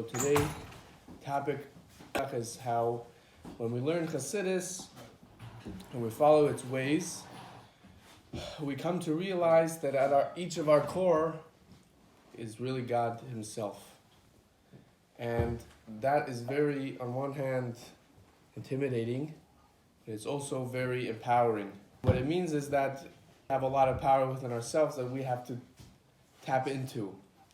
today topic is how when we learn chassidus and we follow its ways, we come to realize that at each of our core is really God himself. And that is very, on one hand, intimidating, but it's also very empowering. What it means is that we have a lot of power within ourselves that we have to tap into.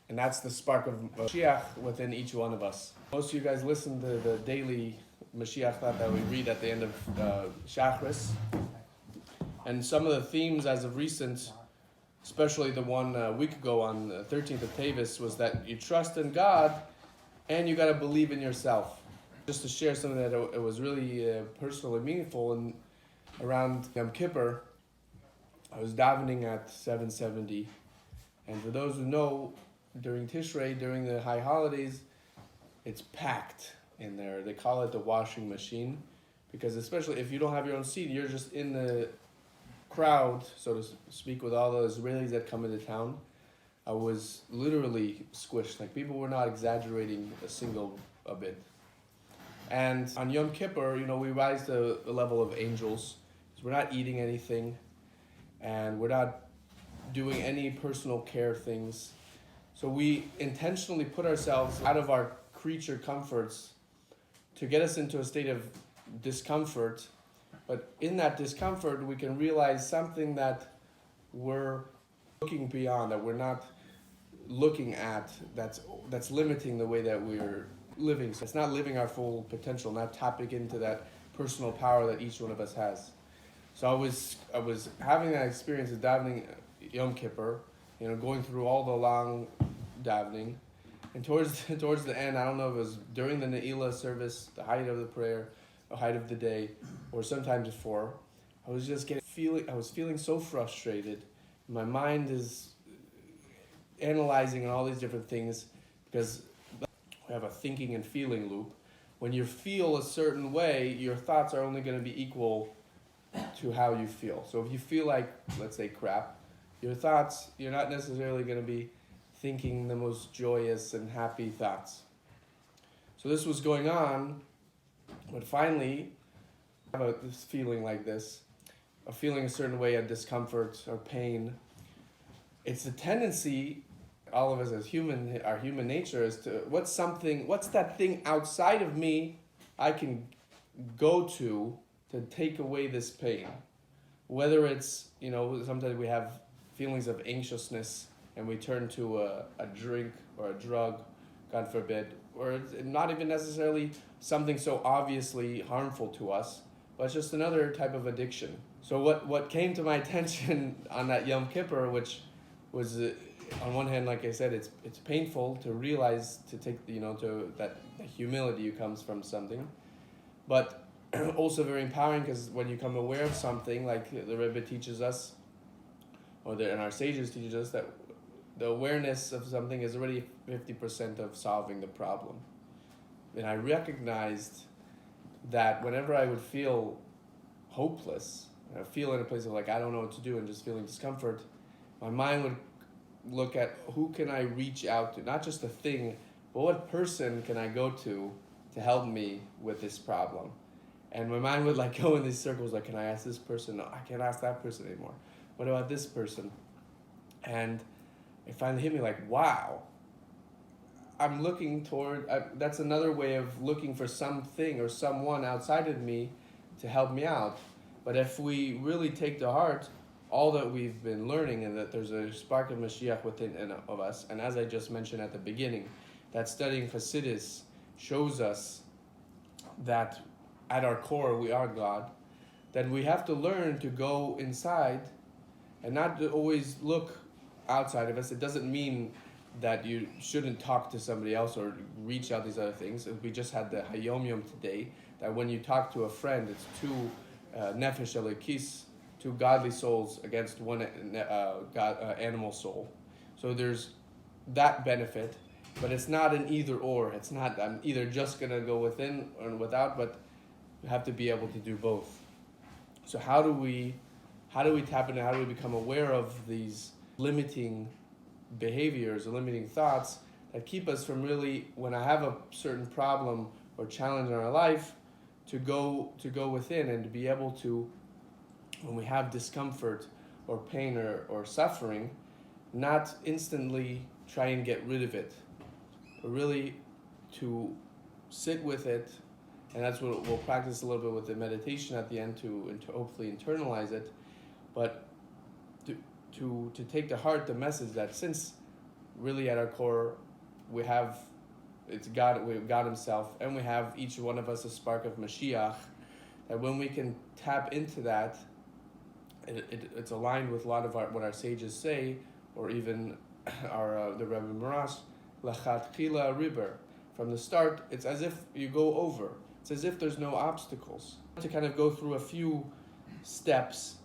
And that's the spark of Mashiach within each one of us. Most of you guys listen to the daily Mashiach that we read at the end of Shachris. And some of the themes as of recent, especially the one a week ago on the 13th of Tavis, was that you trust in God and you got to believe in yourself. Just to share something that it was really personally meaningful, and around Yom Kippur, I was davening at 770. And for those who know, during Tishrei, during the high holidays, it's packed in there. They call it the washing machine, because especially if you don't have your own seat, you're just in the crowd, so to speak, with all the Israelis that come into town. I was literally squished. Like, people were not exaggerating a bit. And on Yom Kippur, we rise to the level of angels. So we're not eating anything, and we're not doing any personal care things. So we intentionally put ourselves out of our creature comforts to get us into a state of discomfort. But in that discomfort, we can realize something that we're looking beyond, that we're not looking at, that's limiting the way that we're living. So it's not living our full potential, not tapping into that personal power that each one of us has. So I was having that experience of davening Yom Kippur, going through all the long davening, and towards the end, I don't know if it was during the Ne'ilah service, the height of the prayer, the height of the day, or sometimes before, I was feeling so frustrated. My mind is analyzing all these different things, because we have a thinking and feeling loop. When you feel a certain way, your thoughts are only going to be equal to how you feel. So if you feel like, let's say, crap, your thoughts, you're not necessarily going to be thinking the most joyous and happy thoughts. So this was going on, but finally, I have this feeling like this, of feeling a certain way of discomfort or pain. It's a tendency, all of us as our human nature, is to, what's that thing outside of me I can go to take away this pain? Whether it's, sometimes we have feelings of anxiousness and we turn to a drink or a drug, God forbid, or it's not even necessarily something so obviously harmful to us, but it's just another type of addiction. So what came to my attention on that Yom Kippur, which was, on one hand, like I said, it's painful to realize, to take, that humility comes from something, but also very empowering, because when you become aware of something, like the Rebbe teaches us, and our sages teaches us, that the awareness of something is already 50% of solving the problem. And I recognized that whenever I would feel hopeless, I feel in a place of I don't know what to do, and just feeling discomfort, my mind would look at who can I reach out to, not just a thing, but what person can I go to help me with this problem. And my mind would go in these circles, can I ask this person? No, I can't ask that person anymore. What about this person? And it finally hit me wow, I'm looking toward, that's another way of looking for something or someone outside of me to help me out. But if we really take to heart all that we've been learning, and that there's a spark of Mashiach within of us, and as I just mentioned at the beginning, that studying chassidus shows us that at our core we are God, then we have to learn to go inside and not to always look outside of us. It doesn't mean that you shouldn't talk to somebody else or reach out these other things. We just had the Hayom Yom today, that when you talk to a friend, it's two nefesh elokis, two godly souls against one animal soul. So there's that benefit, but it's not an either or. It's not, I'm either just going to go within or without, but you have to be able to do both. So how do we tap into, how do we become aware of these limiting behaviors or limiting thoughts that keep us from really, when I have a certain problem or challenge in our life, to go within and to be able to, when we have discomfort or pain or suffering, not instantly try and get rid of it, but really to sit with it. And that's what we'll practice a little bit with the meditation at the end to hopefully internalize it, but to take to heart the message that since really at our core we have, it's God, we have God Himself, and we have each one of us a spark of Mashiach, that when we can tap into that, it's aligned with a lot of what our sages say, or even our the Rebbe Marash, Lachatchila Riber. From the start, it's as if you go over. It's as if there's no obstacles. To kind of go through a few steps,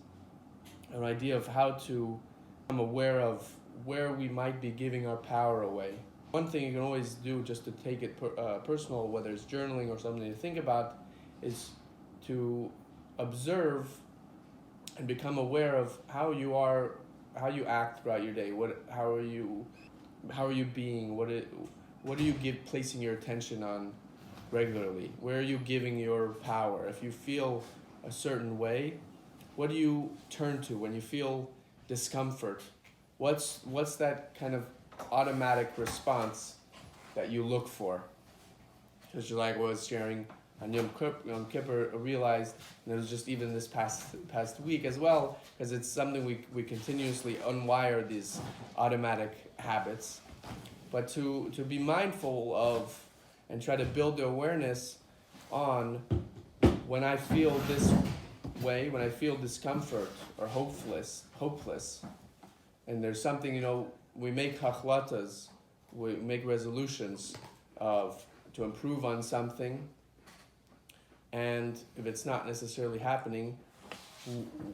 an idea of how to become aware of where we might be giving our power away. One thing you can always do, just to take it personal, whether it's journaling or something to think about, is to observe and become aware of how you are, how you act throughout your day. How are you being? What are you placing your attention on regularly? Where are you giving your power? If you feel a certain way, what do you turn to when you feel discomfort? What's that kind of automatic response that you look for? Because you're like, well, I was sharing on Yom Kippur, I realized, and it was just even this past week as well, because it's something we continuously unwire these automatic habits, but to be mindful of and try to build the awareness on when I feel this way, when I feel discomfort or hopeless, and there's something, we make hachlatas, we make resolutions to improve on something, and if it's not necessarily happening,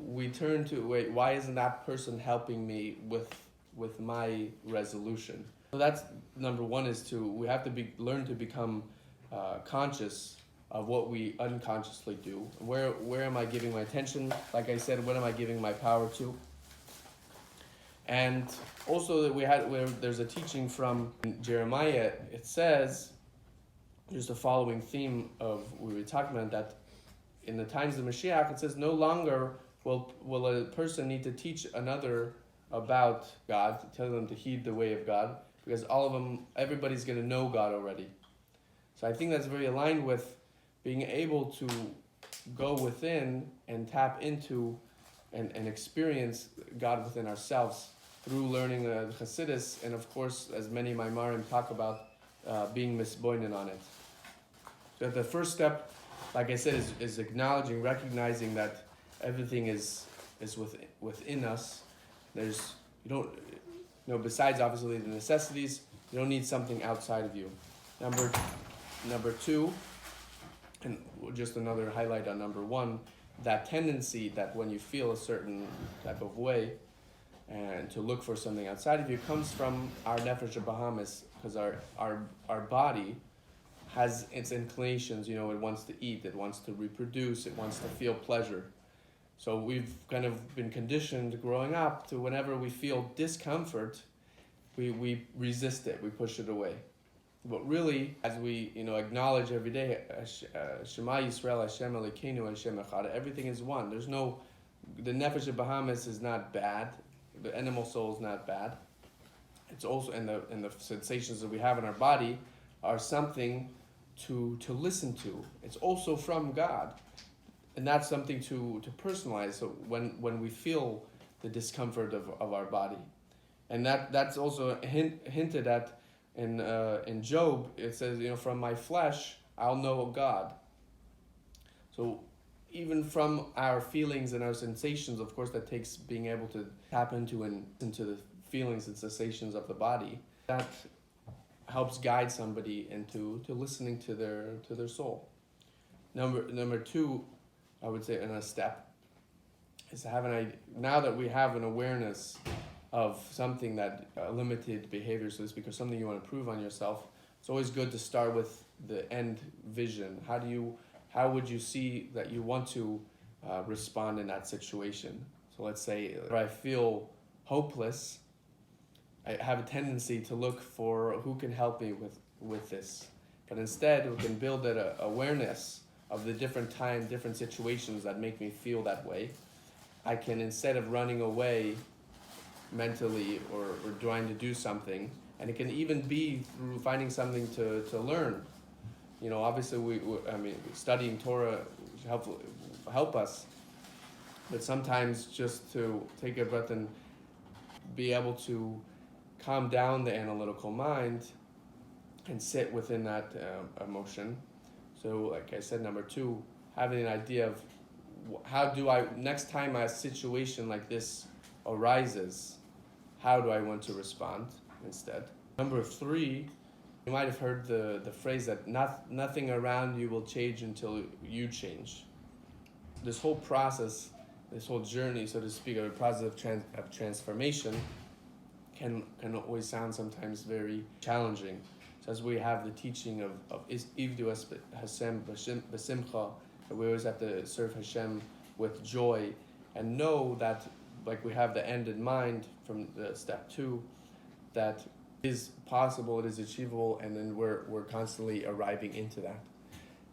we turn to, wait, why isn't that person helping me with my resolution? So that's number one, is we have to learn to become conscious of what we unconsciously do. Where am I giving my attention? Like I said, what am I giving my power to? And also that there's a teaching from Jeremiah. It says, there's the following theme of we were talking about, that in the times of Mashiach, it says no longer will a person need to teach another about God, to tell them to heed the way of God, because everybody's going to know God already. So I think that's very aligned with being able to go within and tap into and experience God within ourselves through learning the chassidus, and of course, as many Maimarim talk about, being misboinen on it. So the first step, like I said, is acknowledging, recognizing that everything is within us. Besides obviously the necessities, you don't need something outside of you. Number two, and just another highlight on number one, that tendency that when you feel a certain type of way and to look for something outside of you comes from our nefesh Bahamas, because our body has its inclinations. It wants to eat, it wants to reproduce, it wants to feel pleasure. So we've kind of been conditioned growing up to, whenever we feel discomfort, we resist it, we push it away. But really, as we acknowledge every day, Shema Yisrael, Hashem Elokeinu, Hashem Echad, everything is one. The nefesh Bahamas is not bad, the animal soul is not bad. It's also, and the sensations that we have in our body are something to listen to. It's also from God, and that's something to personalize. So when we feel the discomfort of our body, and that's also hinted at in Job. It says, from my flesh I'll know God. So even from our feelings and our sensations, of course, that takes being able to tap into the feelings and sensations of the body. That helps guide somebody into listening to their soul. Number two, I would say, in a step, is to have now that we have an awareness of something that limited behavior, so to speak, or something you want to prove on yourself, it's always good to start with the end vision. How would you see that you want to respond in that situation? So let's say if I feel hopeless, I have a tendency to look for who can help me with this. But instead, we can build an awareness of the different time, different situations that make me feel that way. I can, instead of running away mentally or trying to do something, and it can even be through finding something to learn. Obviously studying Torah help us, but sometimes just to take a breath and be able to calm down the analytical mind and sit within that emotion. So like I said, number 2, having an idea of how do I, next time a situation like this arises, how do I want to respond instead? Number 3, you might have heard the phrase that nothing around you will change until you change. This whole process, this whole journey, so to speak, of a process of transformation can always sound sometimes very challenging. So as we have the teaching of Ivdu Hashem b'simcha, we always have to serve Hashem with joy, and know that, like we have the end in mind from the step 2, that it is possible, it is achievable, and then we're constantly arriving into that.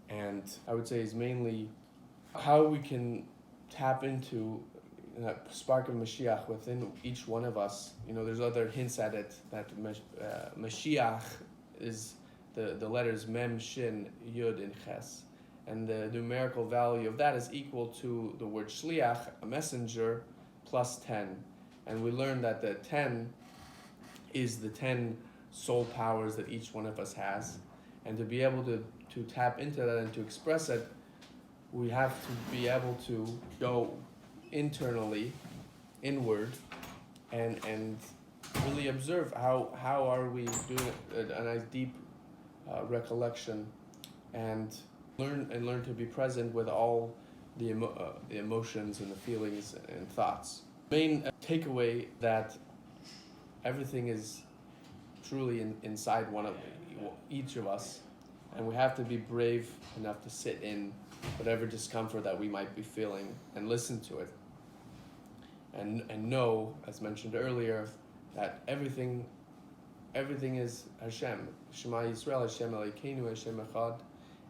And I would say is mainly how we can tap into that spark of Mashiach within each one of us. There's other hints at it, that Mashiach is the letters Mem, Shin, Yud, and Ches. And the numerical value of that is equal to the word Shliach, a messenger, plus 10. And we learned that the 10 is the 10 soul powers that each one of us has. And to be able to tap into that and to express it, we have to be able to go internally, inward, and really observe how are we doing a nice deep recollection, and learn to be present with all the emotions and the feelings and thoughts. Main takeaway that everything is truly inside each of us, and we have to be brave enough to sit in whatever discomfort that we might be feeling and listen to it, and know, as mentioned earlier, that everything is Hashem. Shema Yisrael, Hashem Elokeinu, Hashem Echad,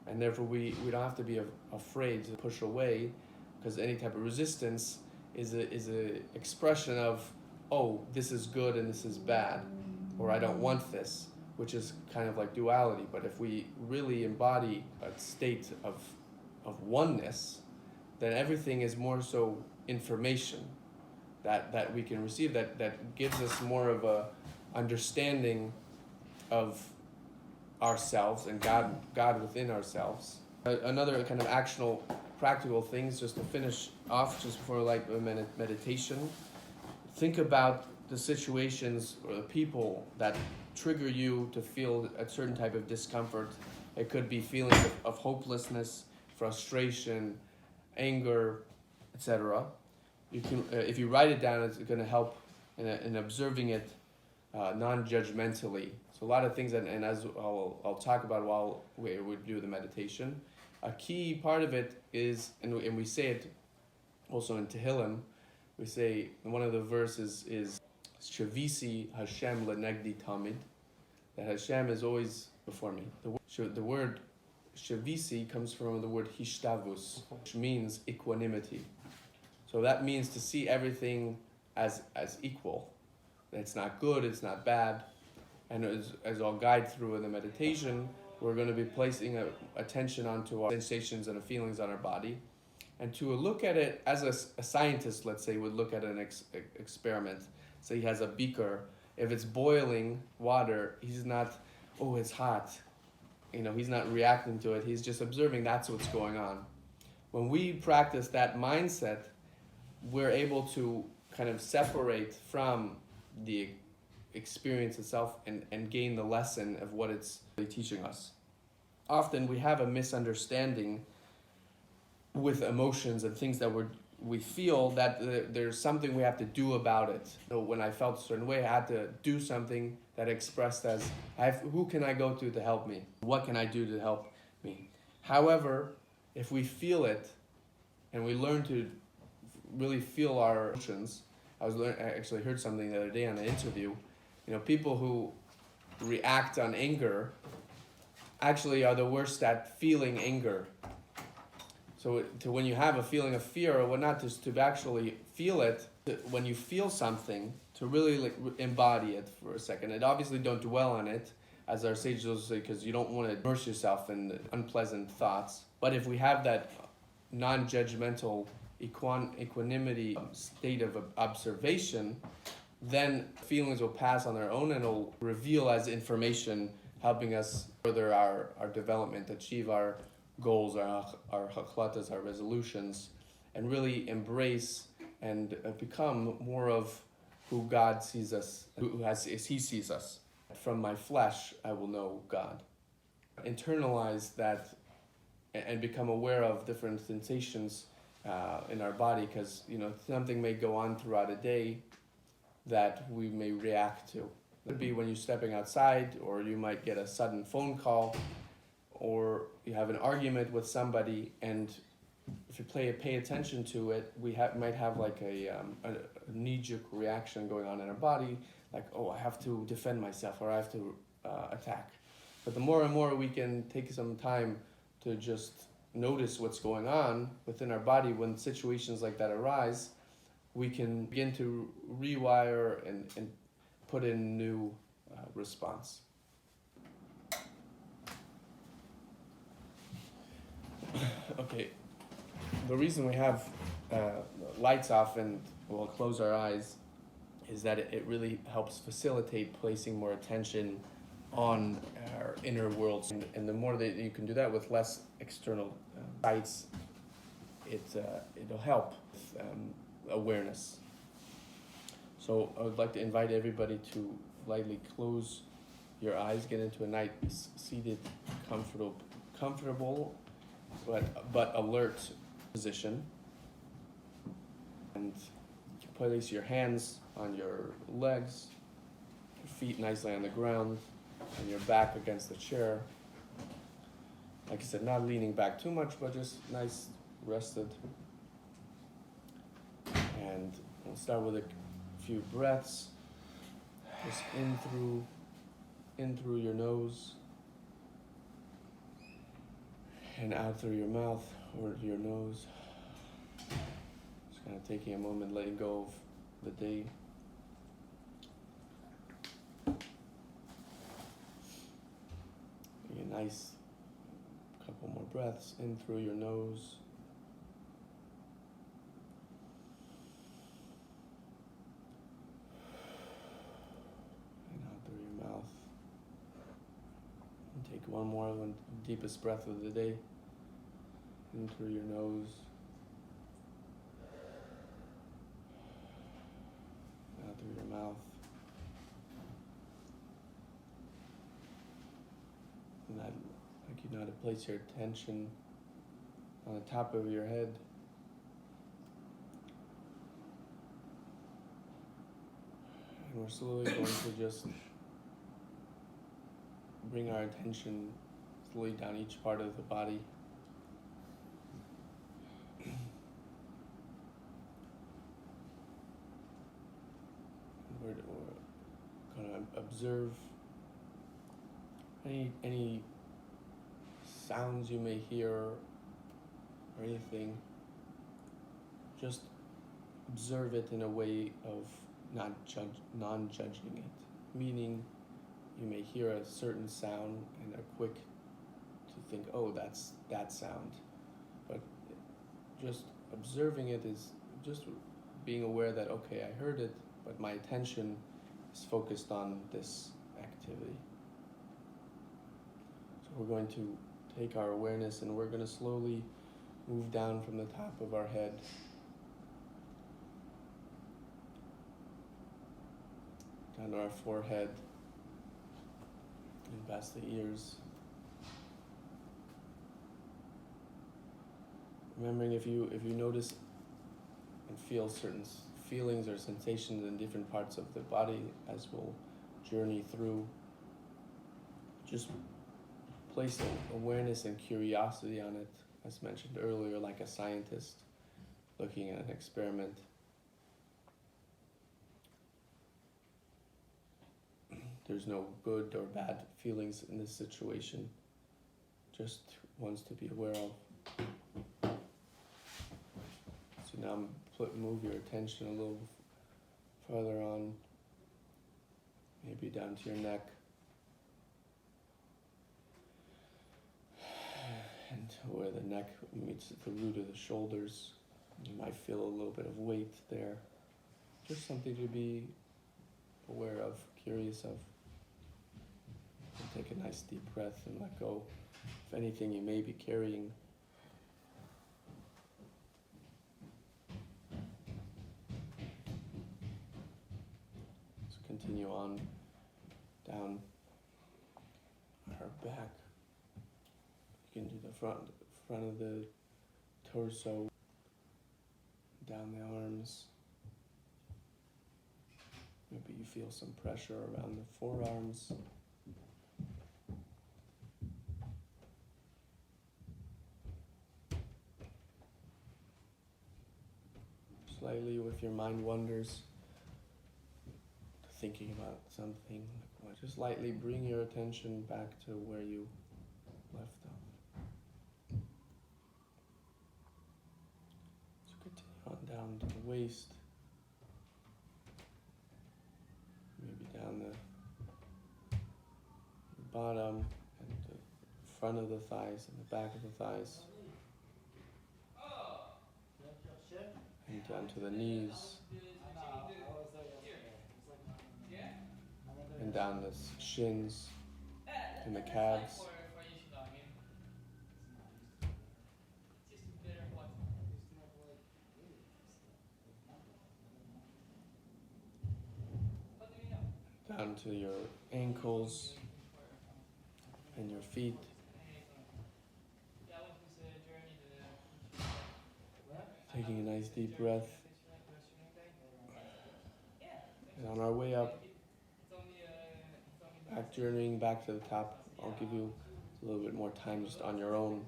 and therefore we don't have to be afraid to push away, because any type of resistance is a expression of, oh, this is good and this is bad, or I don't want this, which is kind of like duality. But if we really embody a state of oneness, then everything is more so information that we can receive, that gives us more of a understanding of ourselves and God within ourselves. Another kind of actionable, practical things, just to finish off, just for like a meditation. Think about the situations or the people that trigger you to feel a certain type of discomfort. It could be feelings of hopelessness, frustration, anger, etc. You can, if you write it down, it's going to help in observing it non-judgmentally. So a lot of things, and as I'll talk about while we do the meditation, a key part of it is, and we say it also in Tehillim, we say, one of the verses is Shavisi Hashem lenegdi tamid, that Hashem is always before me. The word Shavisi comes from the word hishtavus, which means equanimity. So that means to see everything as equal. It's not good, it's not bad. And as I'll guide through in the meditation, we're going to be placing attention onto our sensations and the feelings on our body. And to look at it as a scientist, let's say, would look at an experiment. Say he has a beaker. If it's boiling water, he's not, oh, it's hot. He's not reacting to it. He's just observing that's what's going on. When we practice that mindset, we're able to kind of separate from the experience itself and gain the lesson of what it's really teaching us. Often we have a misunderstanding with emotions and things that we feel that there's something we have to do about it. So when I felt a certain way, I had to do something that expressed as, who can I go to help me? What can I do to help me? However, if we feel it and we learn to really feel our emotions, I actually heard something the other day on an interview. People who react on anger actually are the worst at feeling anger. So when you have a feeling of fear or whatnot, just to actually feel it, when you feel something, to really embody it for a second. And obviously don't dwell on it, as our sages will say, because you don't want to immerse yourself in unpleasant thoughts. But if we have that non-judgmental equanimity state of observation, then feelings will pass on their own and it'll reveal as information, helping us further our development, achieve our goals, our haklatas, our resolutions, and really embrace and become more of who God sees us, as He sees us. From my flesh, I will know God. Internalize that and become aware of different sensations in our body, because something may go on throughout a day that we may react to. It could be when you're stepping outside, or you might get a sudden phone call, or you have an argument with somebody, and if you pay attention to it, we might have like a knee-jerk reaction going on in our body, like, oh, I have to defend myself, or I have to attack. But the more and more we can take some time to just notice what's going on within our body when situations like that arise, we can begin to rewire and put in new response. Okay, the reason we have lights off and we'll close our eyes is that it really helps facilitate placing more attention on our inner worlds. And the more that you can do that with less external lights, it'll help with awareness. So I would like to invite everybody to lightly close your eyes, get into a nice seated, comfortable but alert position, and place your hands on your legs, your feet nicely on the ground, and your back against the chair. Like I said, not leaning back too much, but just nice, rested. And we'll start with a few breaths. Just in through your nose, and out through your mouth or your nose. Just kind of taking a moment, letting go of the day. Take a nice couple more breaths in through your nose. And out through your mouth. And take one more, deepest breath of the day. In through your nose. Out through your mouth. And I'd like you now to place your attention on the top of your head. And we're slowly going to just bring our attention slowly down each part of the body. We're going to observe any sounds you may hear or anything. Just observe it in a way of non-judging it. Meaning, you may hear a certain sound and are quick to think, oh, that's that sound. But just observing it is just being aware that, okay, I heard it, but my attention is focused on this activity. So we're going to take our awareness and we're going to slowly move down from the top of our head down to our forehead and past the ears. Remembering if you notice and feel certain feelings or sensations in different parts of the body as we'll journey through, just place awareness and curiosity on it, as mentioned earlier, like a scientist looking at an experiment. there's no good or bad feelings in this situation, just ones to be aware of. So now move your attention a little further on, maybe down to your neck, and where the neck meets the root of the shoulders. You might feel a little bit of weight there. Just something to be aware of, curious of. And take a nice deep breath and let go of anything you may be carrying. So continue on down our back. You can do the front of the torso, down the arms. Maybe you feel some pressure around the forearms. Slightly, if your mind wanders, thinking about something, just lightly bring your attention back to where you left off. So continue on down to the waist, maybe down the bottom and the front of the thighs and the back of the thighs, and down to the knees, and down the shins and the calves. Down to your ankles and your feet. Taking a nice deep breath. And on our way up, journeying back to the top, I'll give you a little bit more time just on your own.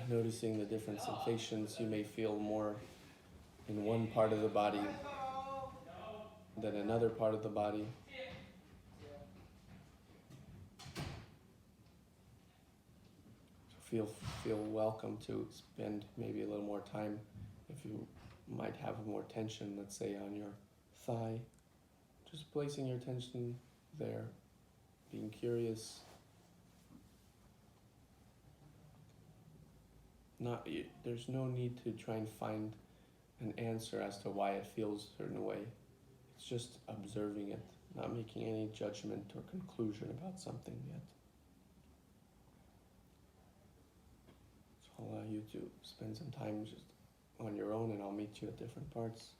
Noticing the different sensations. You may feel more in one part of the body than another part of the body. So feel welcome to spend maybe a little more time if you might have more tension, let's say on your thigh. Just placing your attention there, being curious. There's no need to try and find an answer as to why it feels a certain way. It's just observing it, not making any judgment or conclusion about something yet. So I'll allow you to spend some time just on your own, and I'll meet you at different parts.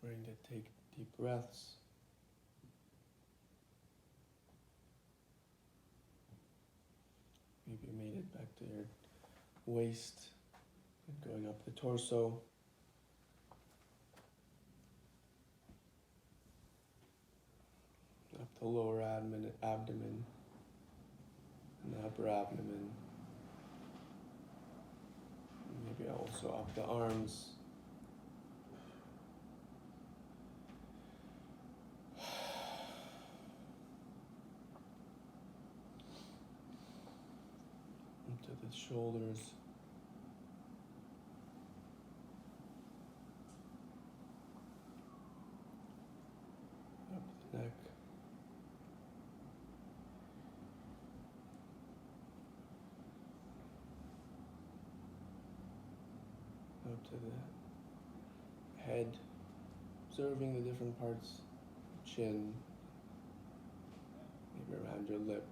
Remembering to take deep breaths. Maybe you made it back to your waist and going up the torso. Up the lower abdomen and the upper abdomen. Maybe also up the arms. Into the shoulders. Up the neck. Up to the head, observing the different parts, chin, maybe around your lip.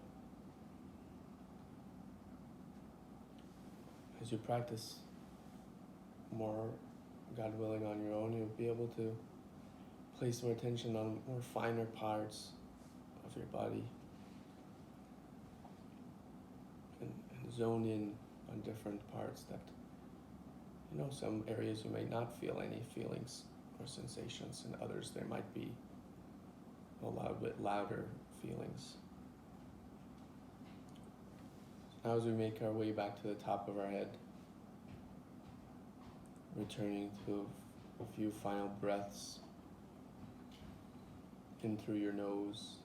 As you practice more, God willing, on your own, you'll be able to place more attention on more finer parts of your body and zone in on different parts that, some areas you may not feel any feelings or sensations. In others, there might be a little bit louder feelings. Now as we make our way back to the top of our head, returning to a few final breaths in through your nose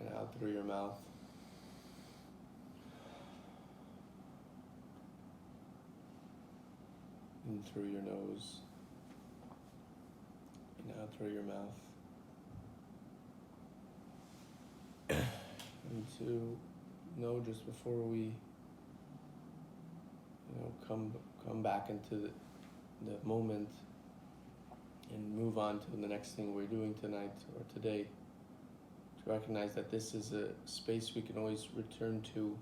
and out through your mouth. In through your nose and out through your mouth. And to know just before we come back into the moment and move on to the next thing we're doing tonight or today, to recognize that this is a space we can always return to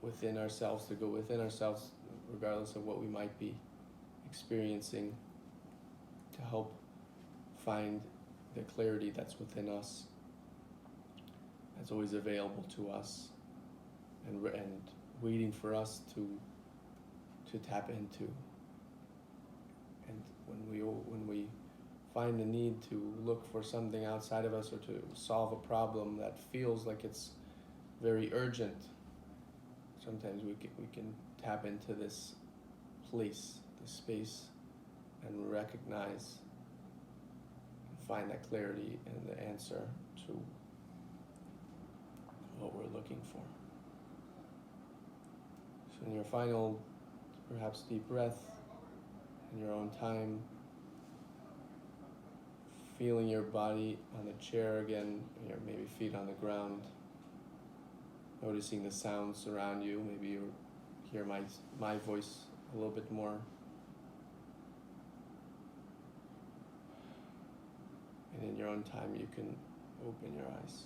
within ourselves, to go within ourselves regardless of what we might be experiencing, to help find the clarity that's within us, that's always available to us and waiting for us to tap into. And when we find the need to look for something outside of us or to solve a problem that feels like it's very urgent, sometimes we can tap into this place, this space, and recognize and find that clarity and the answer to what we're looking for. So in your final, perhaps deep breath, in your own time, feeling your body on the chair again, your maybe feet on the ground, noticing the sounds around you. Maybe you hear my voice a little bit more. And in your own time, you can open your eyes.